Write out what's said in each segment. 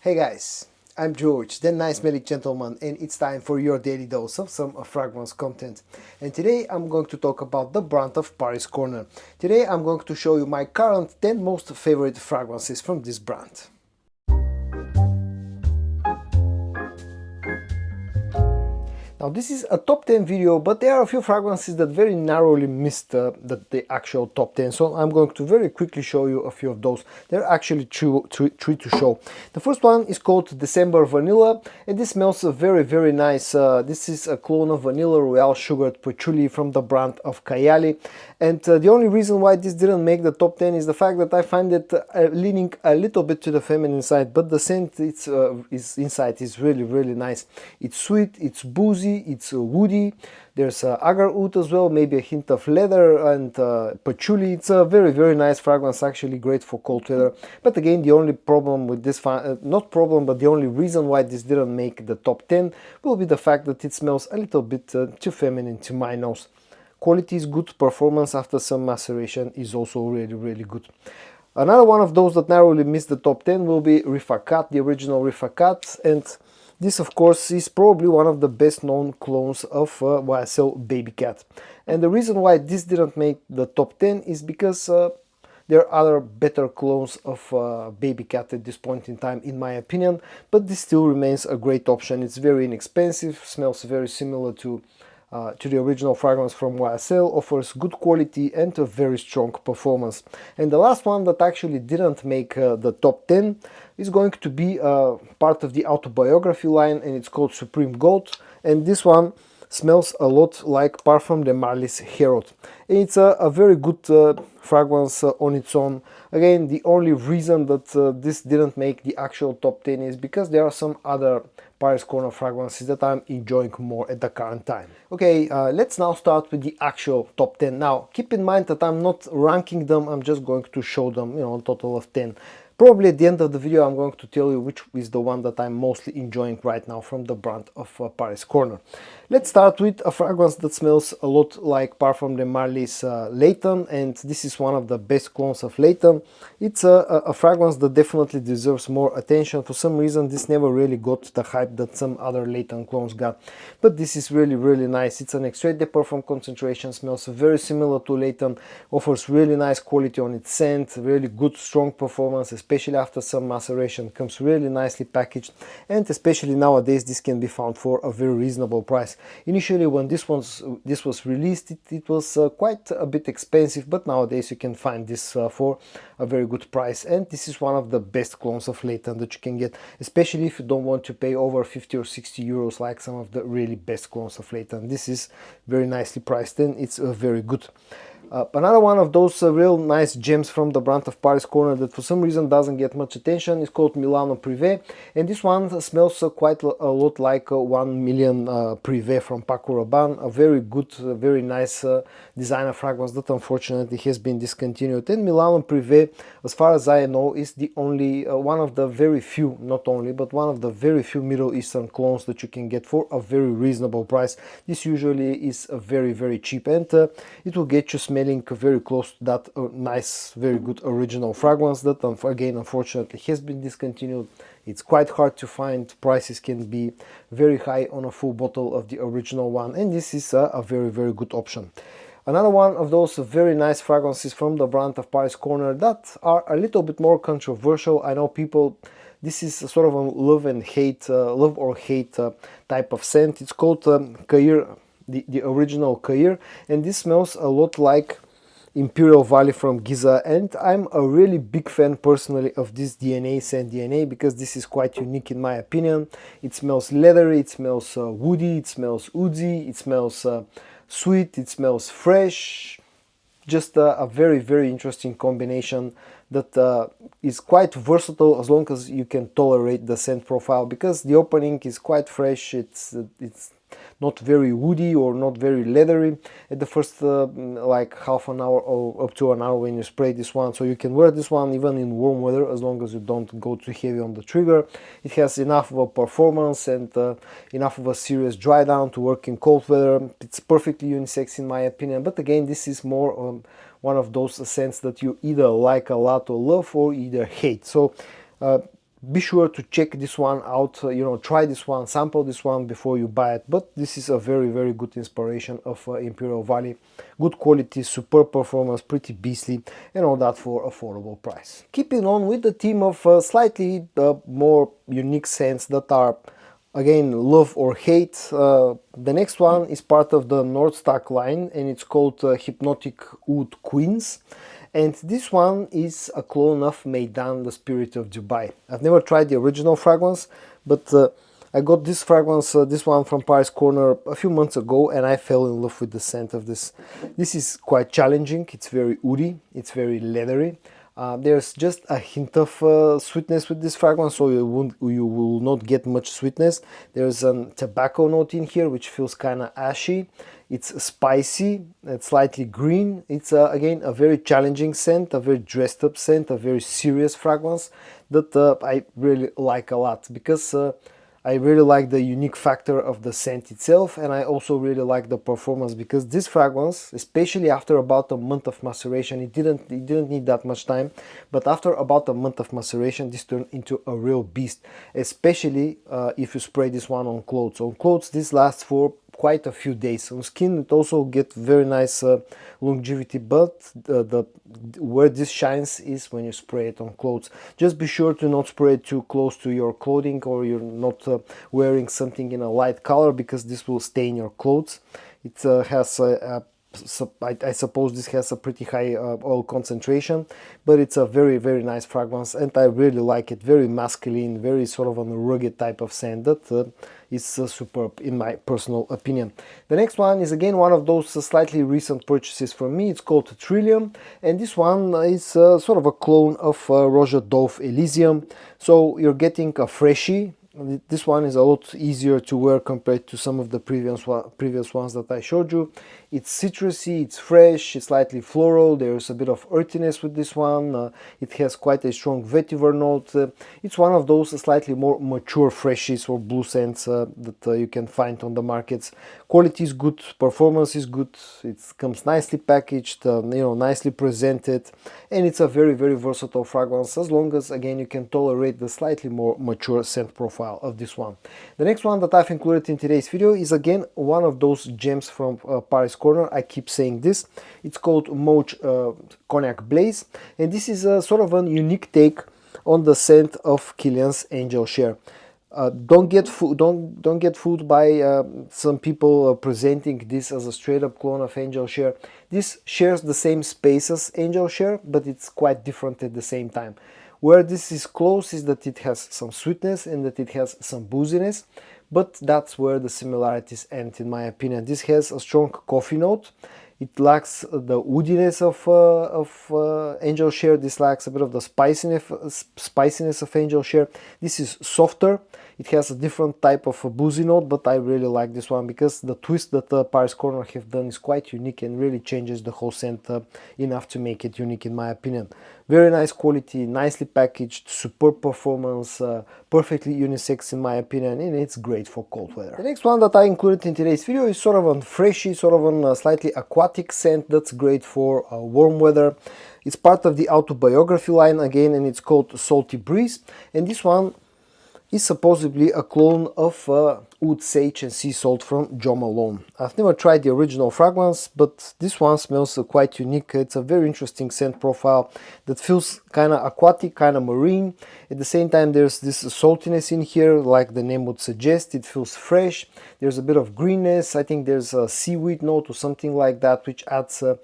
Hey guys, I'm George, the nice smelling gentleman, and it's time for your daily dose of some fragrance content. And today I'm going to talk about the brand of Paris Corner. Today I'm going to show you my current 10 most favorite fragrances from this brand. Now this is a top 10 video, but there are a few fragrances that very narrowly missed the actual top 10. So I'm going to very quickly show you a few of those. There are actually three to show. The first one is called December Vanilla, and this smells very nice. This is a clone of Vanilla Royale Sugared Patchouli from the brand of Kayali. And the only reason why this didn't make the top 10 is the fact that I find it leaning a little bit to the feminine side, but the scent inside is really nice. It's sweet, it's boozy, it's woody. There's agar oud as well, maybe a hint of leather and patchouli. It's a very nice fragrance, actually great for cold weather. But again, the only problem with this, not problem, but the only reason why this didn't make the top 10 will be the fact that it smells a little bit too feminine to my nose. Quality is good, performance after some maceration is also really good. Another one of those that narrowly missed the top 10 will be Rifakat, the original Rifakat, and this of course is probably one of the best known clones of YSL Baby Cat. And the reason why this didn't make the top 10 is because there are other better clones of Baby Cat at this point in time, in my opinion, but this still remains a great option. It's very inexpensive, smells very similar to the original fragrance from YSL, offers good quality and a very strong performance. And the last one that actually didn't make the top 10 is going to be part of the autobiography line, and it's called Supreme Gold. And this one smells a lot like Parfum de Marly's Herod. And it's a very good fragrance on its own. Again, the only reason that this didn't make the actual top 10 is because there are some other Paris Corner fragrances that I'm enjoying more at the current time. Okay, let's now start with the actual top 10. Now, keep in mind that I'm not ranking them, I'm just going to show them, a total of 10. Probably at the end of the video I'm going to tell you which is the one that I'm mostly enjoying right now from the brand of Paris Corner. Let's start with a fragrance that smells a lot like Parfum de Marly's Layton, and this is one of the best clones of Layton. It's a fragrance that definitely deserves more attention. For some reason this never really got the hype that some other Layton clones got, but this is really nice. It's an extrait de parfum concentration, smells very similar to Layton, offers really nice quality on its scent, really good strong performance, especially after some maceration, comes really nicely packaged, and especially nowadays this can be found for a very reasonable price. Initially when this was released, it was quite a bit expensive, but nowadays you can find this for a very good price, and this is one of the best clones of Layton that you can get, especially if you don't want to pay over 50 or 60 euros like some of the really best clones of Layton. This is very nicely priced and it's very good. Another one of those real nice gems from the brand of Paris Corner that for some reason doesn't get much attention is called Milano Privé, and this one smells quite a lot like 1 Million Privé from Paco Rabanne, a very good, very nice designer fragrance that unfortunately has been discontinued. And Milano Privé, as far as I know, is the only one of the very few, not only, but one of the very few Middle Eastern clones that you can get for a very reasonable price. This usually is very cheap, and it will get you smelling very close to that nice, very good original fragrance that again unfortunately has been discontinued. It's quite hard to find, prices can be very high on a full bottle of the original one, and this is a very good option. Another one of those very nice fragrances from the brand of Paris Corner that are a little bit more controversial. I know people, this is sort of a love or hate type of scent. It's called Cair, the original Cair, and this smells a lot like Imperial Valley from Giza, and I'm a really big fan personally of this DNA scent DNA because this is quite unique in my opinion. It smells leathery, it smells woody, it smells oozy, it smells sweet, it smells fresh. Just a very interesting combination that is quite versatile as long as you can tolerate the scent profile, because the opening is quite fresh, it's not very woody or not very leathery at the first like half an hour or up to an hour when you spray this one. So you can wear this one even in warm weather as long as you don't go too heavy on the trigger. It has enough of a performance and enough of a serious dry down to work in cold weather. It's perfectly unisex in my opinion, but again this is more one of those scents that you either like a lot or love or either hate. So be sure to check this one out, you know, try this one, sample this one before you buy it. But this is a very, very good inspiration of Imperial Valley. Good quality, superb performance, pretty beastly, and all that for affordable price. Keeping on with the theme of slightly more unique scents that are, again, love or hate. The next one is part of the Nordstock line, and it's called Hypnotic Oud Queens. And this one is a clone of Meydan, the Spirit of Dubai. I've never tried the original fragrance, but I got this fragrance, this one from Paris Corner, a few months ago, and I fell in love with the scent of this. This is quite challenging. It's very woody, it's very leathery. There's just a hint of sweetness with this fragrance, so you will not get much sweetness. There's a tobacco note in here, which feels kind of ashy. It's spicy, it's slightly green. It's again a very challenging scent, a very dressed up scent, a very serious fragrance that I really like a lot, because I really like the unique factor of the scent itself, and I also really like the performance, because this fragrance, especially after about a month of maceration, it didn't need that much time, but after about a month of maceration, this turned into a real beast, especially if you spray this one on clothes. On clothes, this lasts for quite a few days. On skin, it also gets very nice longevity, but where this shines is when you spray it on clothes. Just be sure to not spray it too close to your clothing, or you're not wearing something in a light color, because this will stain your clothes. It has I suppose this has a pretty high oil concentration, but it's a very, very nice fragrance, and I really like it. Very masculine, very sort of a rugged type of scent that is superb in my personal opinion. The next one is again one of those slightly recent purchases for me. It's called Trillium, and this one is sort of a clone of Roja Dove Elysium. So you're getting a freshie. This one is a lot easier to wear compared to some of the previous ones that I showed you. It's citrusy, it's fresh, it's slightly floral, there's a bit of earthiness with this one. It has quite a strong vetiver note. It's one of those slightly more mature freshies or blue scents that you can find on the markets. Quality is good, performance is good, it comes nicely packaged, you know, nicely presented, and it's a very, very versatile fragrance, as long as, again, you can tolerate the slightly more mature scent profile of this one. The next one that I've included in today's video is again one of those gems from Paris Corner. I keep saying this. It's called Mauch Cognac Blaze, and this is a sort of a unique take on the scent of Kilian's Angel Share. Don't get fooled by some people presenting this as a straight up clone of Angel Share. This shares the same space as Angel Share, but it's quite different at the same time. Where this is close is that it has some sweetness and that it has some booziness, but that's where the similarities end, in my opinion. This has a strong coffee note. It lacks the woodiness of Angel Share. This lacks a bit of the spiciness of Angel Share. This is softer. It has a different type of a boozy note, but I really like this one because the twist that Paris Corner have done is quite unique and really changes the whole scent enough to make it unique, in my opinion. Very nice quality, nicely packaged, superb performance, perfectly unisex in my opinion, and it's great for cold weather. The next one that I included in today's video is sort of a freshy, sort of a slightly aquatic scent that's great for warm weather. It's part of the autobiography line again, and it's called Salty Breeze, and this one is supposedly a clone of Oud Sage and Sea Salt from Jo Malone. I've never tried the original fragrance, but this one smells quite unique. It's a very interesting scent profile that feels kind of aquatic, kind of marine. At the same time, there's this saltiness in here, like the name would suggest. It feels fresh. There's a bit of greenness. I think there's a seaweed note or something like that, which adds a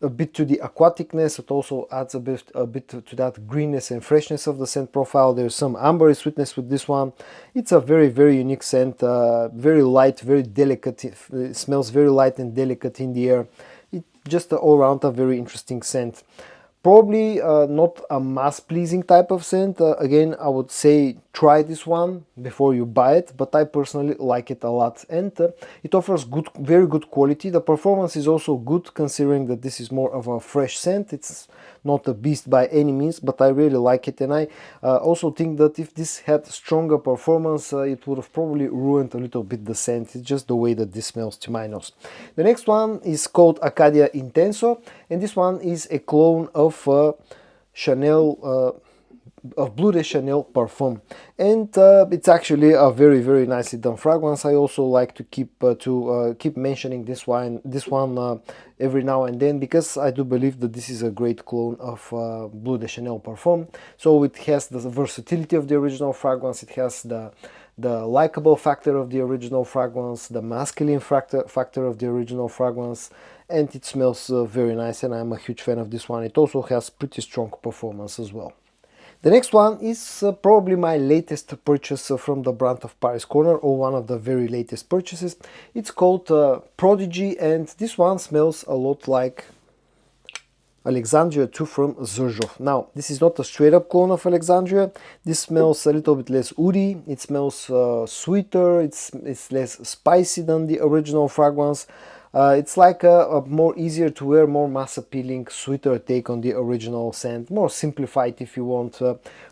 bit to the aquaticness. It also adds a bit to that greenness and freshness of the scent profile. There's some ambery sweetness with this one. It's a very, very unique scent, very light, very delicate. It smells very light and delicate in the air. It's just all around a very interesting scent. Probably not a mass-pleasing type of scent. Again, I would say try this one before you buy it, but I personally like it a lot, and it offers very good quality. The performance is also good, considering that this is more of a fresh scent. It's not a beast by any means, but I really like it, and I also think that if this had stronger performance, it would have probably ruined a little bit the scent. It's just the way that this smells to my nose. The next one is called Acadia Intenso, and this one is a clone of Chanel of Bleu de Chanel Parfum, and it's actually a very nicely done fragrance. I also like to keep mentioning this one every now and then, because I do believe that this is a great clone of Bleu de Chanel Parfum. So it has the versatility of the original fragrance, it has the likable factor of the original fragrance, the masculine factor of the original fragrance, and it smells very nice, and I'm a huge fan of this one. It also has pretty strong performance as well. The next one is probably my latest purchase from the brand of Paris Corner, or one of the very latest purchases. It's called Prodigy, and this one smells a lot like Alexandria 2 from Zerzhov. Now, this is not a straight up clone of Alexandria. This smells a little bit less woody, it smells sweeter, it's less spicy than the original fragrance. It's like a more easier to wear, more mass appealing, sweeter take on the original scent, more simplified if you want,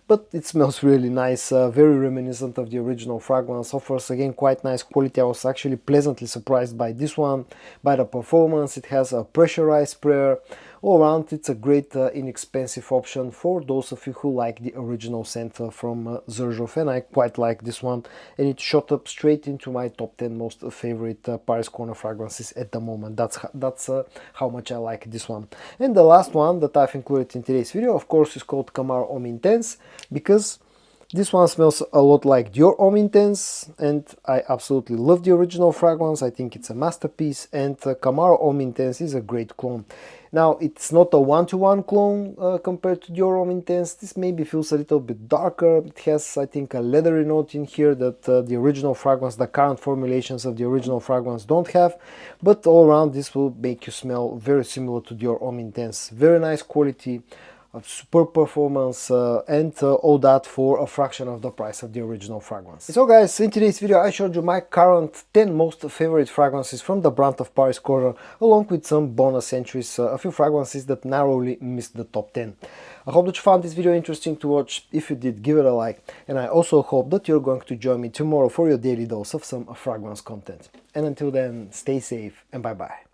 but it smells really nice, very reminiscent of the original fragrance, offers again quite nice quality. I was actually pleasantly surprised by this one, by the performance. It has a pressurized sprayer. All around, it's a great inexpensive option for those of you who like the original scent from Zerzhov, and I quite like this one, and it shot up straight into my top 10 most favorite Paris Corner fragrances at the moment. That's how much I like this one. And the last one that I've included in today's video, of course, is called Camaro Homme Intense, because this one smells a lot like Dior Homme Intense, and I absolutely love the original fragrance. I think it's a masterpiece, and Camaro Homme Intense is a great clone. Now, it's not a one-to-one clone compared to Dior Homme Intense. This maybe feels a little bit darker. It has, I think, a leathery note in here that the original fragrance, the current formulations of the original fragrance don't have. But all around, this will make you smell very similar to Dior Homme Intense. Very nice quality, of superb performance, and all that for a fraction of the price of the original fragrance. So guys, in today's video I showed you my current 10 most favorite fragrances from the brand of Paris Corner, along with some bonus entries, a few fragrances that narrowly missed the top 10. I hope that you found this video interesting to watch. If you did, give it a like, and I also hope that you're going to join me tomorrow for your daily dose of some fragrance content. And until then, stay safe and bye bye.